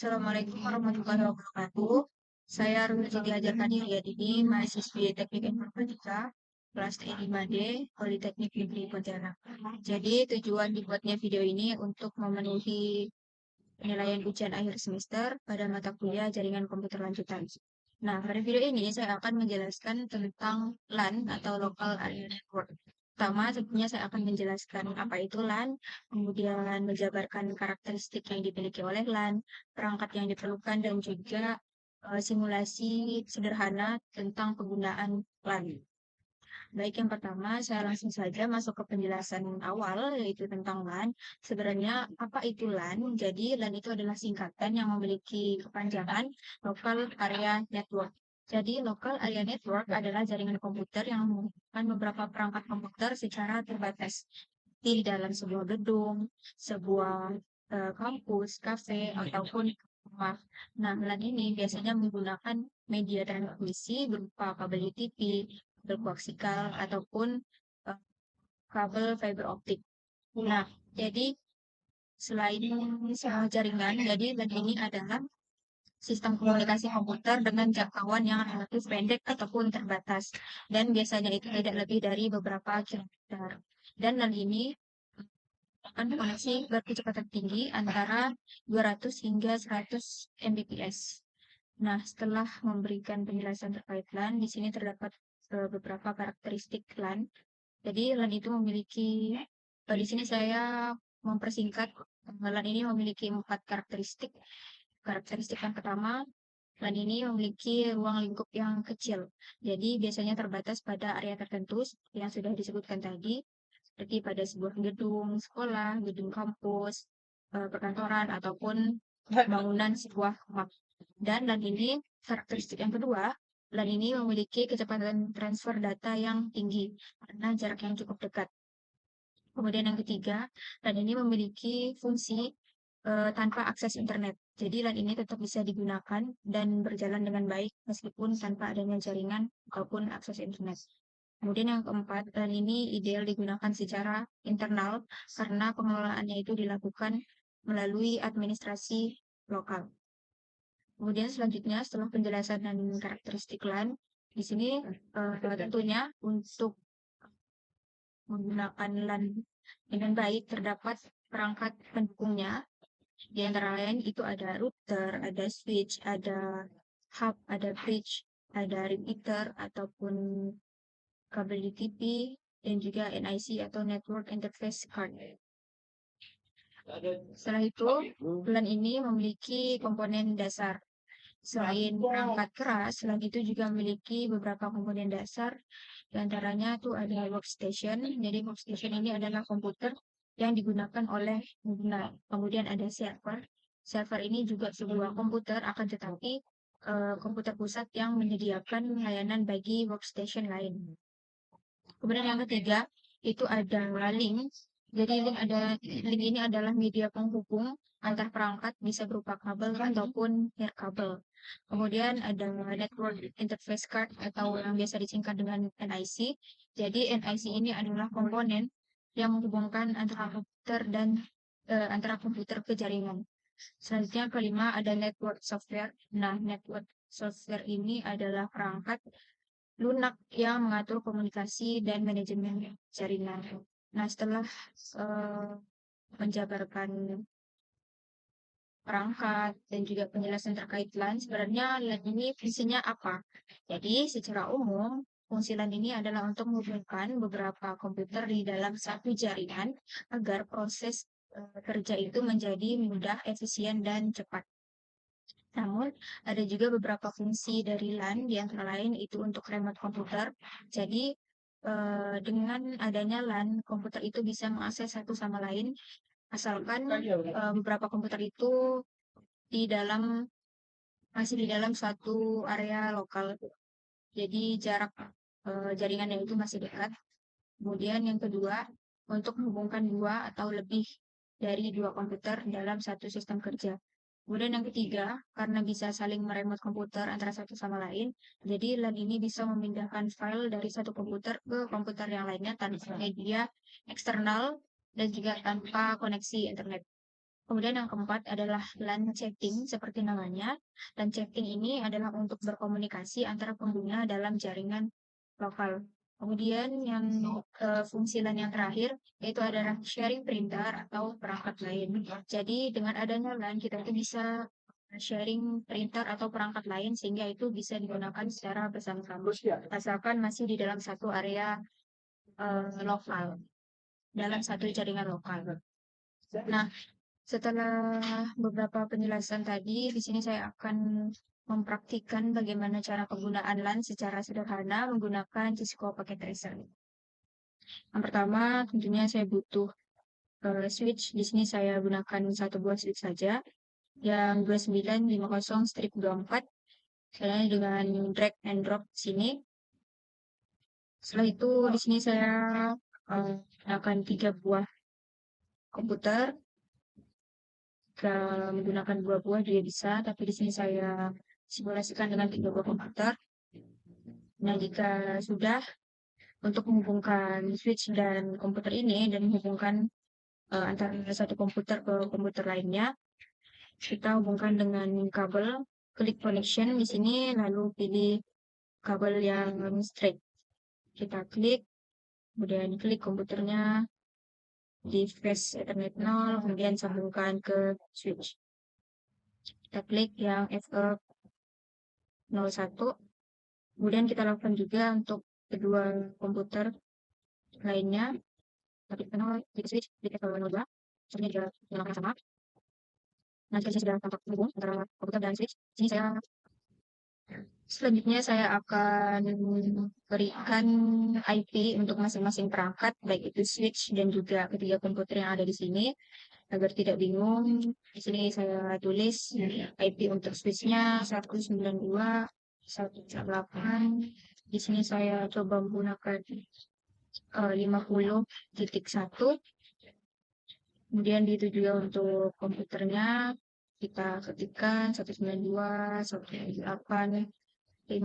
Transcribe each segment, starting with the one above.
Assalamualaikum warahmatullahi wabarakatuh. Saya Rumi Siti Hajar Dini, mahasiswi Teknik Informatika, kelas T5D, Politeknik Negeri Pontianak. Jadi tujuan dibuatnya video ini untuk memenuhi penilaian ujian akhir semester pada mata kuliah jaringan komputer lanjutan. Nah, pada video ini saya akan menjelaskan tentang LAN atau Local Area Network. Pertama, tentunya saya akan menjelaskan apa itu LAN, kemudian menjabarkan karakteristik yang dimiliki oleh LAN, perangkat yang diperlukan, dan juga simulasi sederhana tentang penggunaan LAN. Baik, yang pertama, saya langsung saja masuk ke penjelasan awal, yaitu tentang LAN. Sebenarnya, apa itu LAN? Jadi, LAN itu adalah singkatan yang memiliki kepanjangan Local Area Network. Jadi, Local Area Network adalah jaringan komputer yang menghubungkan beberapa perangkat komputer secara terbatas di dalam sebuah gedung, sebuah kampus, kafe, ataupun rumah. Nah, LAN ini biasanya menggunakan media transmisi berupa kabel UTP, kabel koaksial, ataupun eh, kabel fiber optik. Nah, jadi selain sebuah jaringan, jadi LAN ini adalah sistem komunikasi komputer dengan jangkauan yang relatif pendek ataupun terbatas. Dan biasanya itu tidak lebih dari beberapa kilometer. Dan LAN ini akan koneksi berkecepatan tinggi antara 200 hingga 100 Mbps. Nah, setelah memberikan penjelasan terkait LAN, di sini terdapat beberapa karakteristik LAN. Jadi, LAN itu memiliki, di sini saya mempersingkat, LAN ini memiliki 4 karakteristik. Karakteristik yang pertama, LAN ini memiliki ruang lingkup yang kecil. Jadi, biasanya terbatas pada area tertentu yang sudah disebutkan tadi, seperti pada sebuah gedung sekolah, gedung kampus, perkantoran, ataupun bangunan sebuah rumah. Dan LAN ini, karakteristik yang kedua, LAN ini memiliki kecepatan transfer data yang tinggi karena jarak yang cukup dekat. Kemudian yang ketiga, LAN ini memiliki fungsi tanpa akses internet. Jadi LAN ini tetap bisa digunakan dan berjalan dengan baik meskipun tanpa adanya jaringan ataupun akses internet. Kemudian yang keempat, LAN ini ideal digunakan secara internal karena pengelolaannya itu dilakukan melalui administrasi lokal. Kemudian selanjutnya setelah penjelasan dan karakteristik LAN, di sini tentunya untuk menggunakan LAN dengan baik terdapat perangkat pendukungnya. Di antara lain itu ada router, ada switch, ada hub, ada bridge, ada repeater ataupun kabel UTP, dan juga NIC atau Network Interface Card. Setelah itu, LAN ini memiliki komponen dasar. Selain perangkat keras, LAN itu juga memiliki beberapa komponen dasar. Di antaranya itu ada workstation. Jadi workstation ini adalah komputer yang digunakan oleh pengguna. Kemudian ada server. Server ini juga sebuah komputer, akan tetapi komputer pusat yang menyediakan layanan bagi workstation lain. Kemudian yang ketiga itu ada link. Jadi link ini adalah media penghubung antar perangkat, bisa berupa kabel ataupun nirkabel. Kemudian ada network interface card atau yang biasa disingkat dengan NIC. Jadi NIC ini adalah komponen yang menghubungkan antara komputer dan antara komputer ke jaringan. Selanjutnya kelima ada network software. Nah, network software ini adalah perangkat lunak yang mengatur komunikasi dan manajemen jaringan. Nah, setelah menjabarkan perangkat dan juga penjelasan terkait LAN, sebenarnya LAN ini fungsinya apa? Jadi, secara umum, fungsi LAN ini adalah untuk menghubungkan beberapa komputer di dalam satu jaringan agar proses kerja itu menjadi mudah, efisien, dan cepat. Namun, ada juga beberapa fungsi dari LAN, di antara lain itu untuk remote komputer. Jadi, dengan adanya LAN, komputer itu bisa mengakses satu sama lain, asalkan beberapa komputer itu di dalam masih di dalam suatu area lokal. Jadi, jarak jaringannya itu masih dekat. Kemudian yang kedua, untuk menghubungkan dua atau lebih dari dua komputer dalam satu sistem kerja. Kemudian yang ketiga, karena bisa saling meremote komputer antara satu sama lain, jadi LAN ini bisa memindahkan file dari satu komputer ke komputer yang lainnya tanpa media eksternal dan juga tanpa koneksi internet. Kemudian yang keempat adalah LAN chatting, seperti namanya. LAN chatting ini adalah untuk berkomunikasi antara pengguna dalam jaringan lokal. Kemudian yang fungsi LAN yang terakhir yaitu adalah sharing printer atau perangkat lain. Jadi dengan adanya LAN kita itu bisa sharing printer atau perangkat lain sehingga itu bisa digunakan secara bersama-sama. Asalkan masih di dalam satu area lokal, dalam satu jaringan lokal. Nah, setelah beberapa penjelasan tadi, di sini saya akan mempraktikkan bagaimana cara penggunaan LAN secara sederhana menggunakan Cisco Packet Tracer. Yang pertama, tentunya saya butuh switch. Di sini saya gunakan satu buah switch saja, yang 2950/24. Saya dengan drag and drop sini. Setelah itu, di sini saya gunakan 3 buah komputer. Jika menggunakan 2 buah juga bisa, tapi di sini saya simulasikan dengan 3 buah komputer. Nah, jika sudah, untuk menghubungkan switch dan komputer ini dan menghubungkan antara satu komputer ke komputer lainnya, kita hubungkan dengan kabel, klik connection di sini, lalu pilih kabel yang straight. Kita klik, kemudian klik komputernya di flash Ethernet 0, kemudian sambungkan ke switch. Kita klik yang FE01. Kemudian kita lakukan juga untuk kedua komputer lainnya. Tapi kita klik switch di FE02. Sebenarnya juga melakukan sama. Nah, jika sudah tampak terhubung antara komputer dan switch, sini selanjutnya saya akan berikan IP untuk masing-masing perangkat, baik itu switch dan juga ketiga komputer yang ada di sini. Agar tidak bingung, di sini saya tulis IP untuk switch-nya 192.168. Di sini saya coba menggunakan 50.1. Kemudian di itu juga untuk komputernya kita ketikkan 192.168.50.2.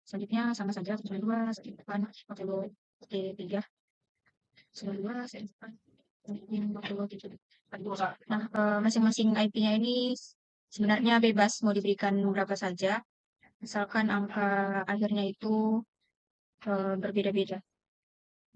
Selanjutnya sama saja 192.168.50.3. 192.168.50.3. Nah, masing-masing IP-nya ini sebenarnya bebas mau diberikan berapa saja, asalkan angka akhirnya itu berbeda-beda.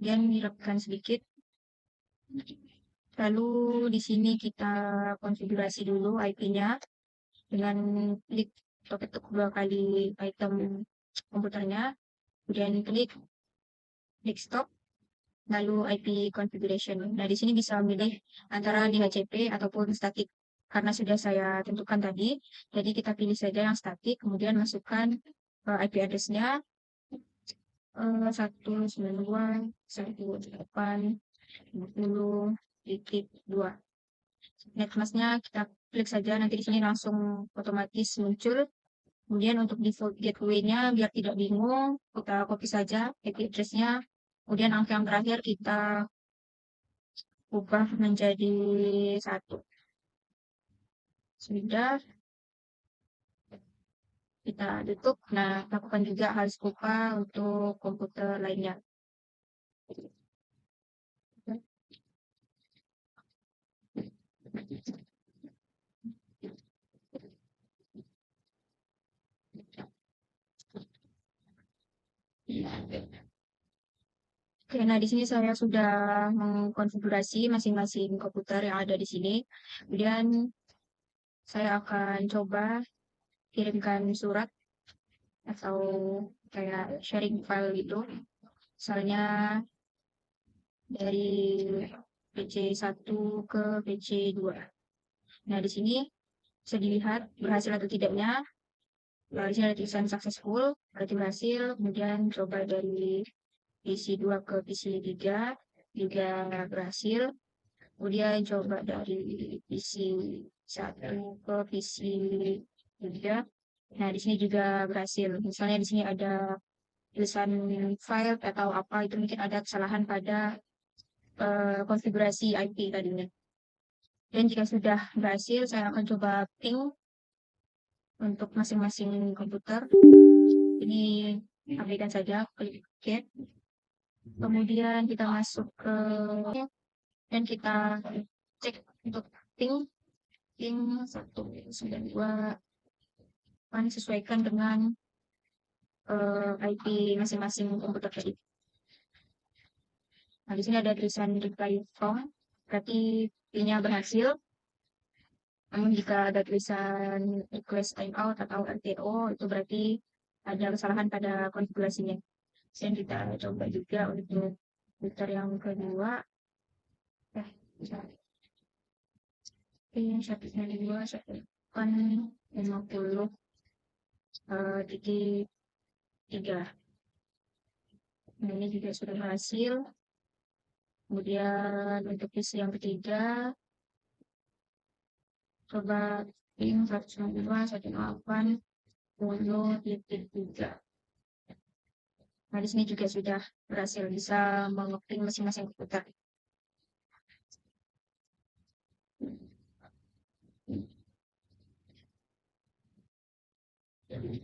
Dan dirapikan sedikit. Lalu di sini kita konfigurasi dulu IP-nya dengan klik atau ketuk 2 kali item komputernya, kemudian klik desktop, lalu IP configuration. Nah, di sini bisa memilih antara DHCP ataupun static. Karena sudah saya tentukan tadi, jadi kita pilih saja yang static, kemudian masukkan IP address-nya 192.168.50.2. Netmask-nya kita klik saja, nanti di sini langsung otomatis muncul. Kemudian untuk default gateway-nya biar tidak bingung, kita copy saja IP address-nya. Kemudian angka yang terakhir kita ubah menjadi 1. Sudah, kita tutup. Nah, lakukan juga hal serupa untuk komputer lainnya. Oke, nah di sini saya sudah mengkonfigurasi masing-masing komputer yang ada di sini. Kemudian saya akan coba kirimkan surat atau kayak sharing file gitu. Misalnya dari PC1 ke PC2. Nah, di sini bisa dilihat berhasil atau tidaknya. Di sini ada tulisan successful, berarti berhasil. Kemudian coba dari PC2 ke PC3 juga berhasil. Kemudian coba dari PC1 ke PC3. Nah, di sini juga berhasil. Misalnya di sini ada tulisan file atau apa, itu mungkin ada kesalahan pada konfigurasi IP tadinya. Dan jika sudah berhasil, saya akan coba ping untuk masing-masing komputer. Ini abaikan saja, klik get. Kemudian kita masuk ke Dan kita cek untuk ping 192 akan disesuaikan dengan IP masing-masing komputer tadi. Nah, di sini ada tulisan reply from, berarti pin-nya berhasil. Namun jika ada tulisan request timeout atau RTO, itu berarti ada kesalahan pada konfigurasinya. Dan kita coba juga untuk komputer yang kedua. Pin 192 akan 50.3. Nah, ini juga sudah berhasil. Kemudian untuk PC yang ketiga, coba pin 192.168.10.3. Nah, di sini juga sudah berhasil bisa mengeping masing-masing komputer.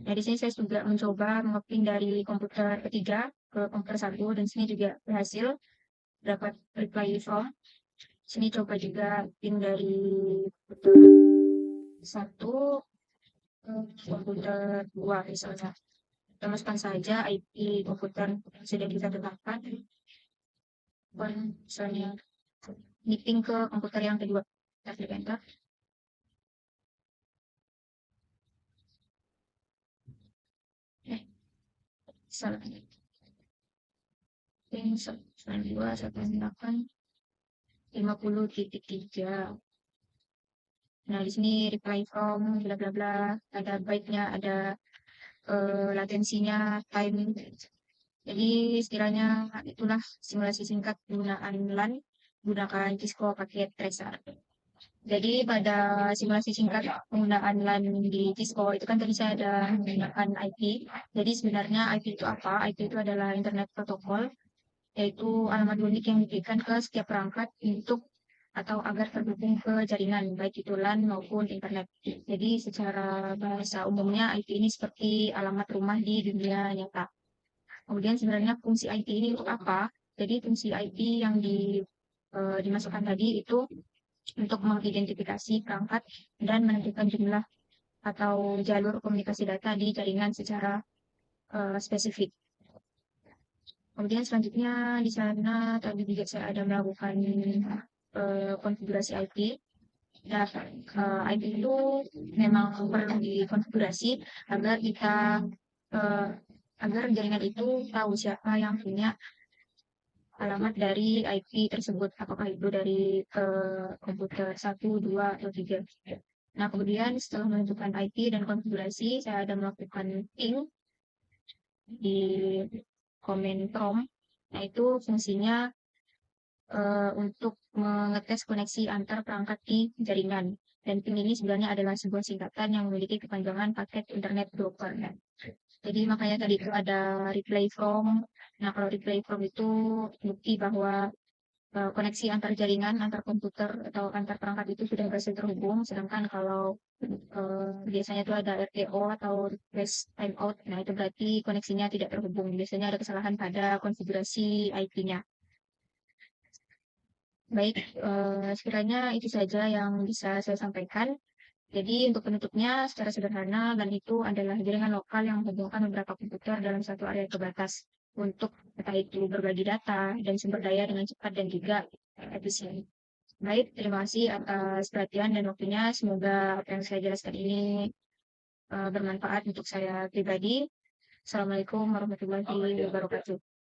Nah, di sini saya juga mencoba mengeping dari komputer ketiga ke komputer satu, dan sini juga berhasil dapat reply from. Sini coba juga pin dari komputer satu ke komputer 2 misalnya. Kita masukkan saja IP komputer yang sudah kita tetapkan. Dan misalnya di ping ke komputer yang kedua. Kita klik enter. Salah. Ping 192.168.50.3. Nah, di sini reply from, bla bla bla, ada byte-nya, ada latensinya, time. Jadi sekiranya itulah simulasi singkat penggunaan LAN gunakan Cisco paket Tracer. Jadi pada simulasi singkat penggunaan LAN di Cisco itu kan tadi saya ada menggunakan IP. Jadi sebenarnya IP itu apa? IP itu adalah Internet Protocol, yaitu alamat unik yang diberikan ke setiap perangkat untuk atau agar terhubung ke jaringan, baik itu LAN maupun internet. Jadi secara bahasa umumnya IP ini seperti alamat rumah di dunia nyata. Kemudian sebenarnya fungsi IP ini untuk apa? Jadi fungsi IP yang dimasukkan tadi itu untuk mengidentifikasi perangkat dan menentukan jumlah atau jalur komunikasi data di jaringan secara spesifik. Kemudian selanjutnya di sana tadi juga saya ada melakukan konfigurasi IP. Nah, IP itu memang perlu dikonfigurasi agar kita agar jaringan itu tahu siapa yang punya alamat dari IP tersebut, apakah itu dari komputer 1, 2, atau 3. Nah, kemudian setelah menentukan IP dan konfigurasi, saya ada melakukan ping di command prompt. Nah, itu fungsinya untuk mengetes koneksi antar perangkat di jaringan. Dan ping ini sebenarnya adalah sebuah singkatan yang memiliki kepanjangan paket internet broker. Jadi makanya tadi itu ada reply from. Nah, kalau reply from itu bukti bahwa koneksi antar jaringan, antar komputer atau antar perangkat itu sudah berhasil terhubung. Sedangkan kalau biasanya itu ada RTO atau request timeout, nah itu berarti koneksinya tidak terhubung. Biasanya ada kesalahan pada konfigurasi IP-nya. Baik, sekiranya itu saja yang bisa saya sampaikan. Jadi untuk penutupnya secara sederhana, LAN itu adalah jaringan lokal yang menghubungkan beberapa komputer dalam satu area terbatas untuk entah itu berbagi data dan sumber daya dengan cepat dan juga efisien. Baik, terima kasih atas perhatian dan waktunya. Semoga apa yang saya jelaskan ini bermanfaat untuk saya pribadi. Assalamualaikum warahmatullahi wabarakatuh.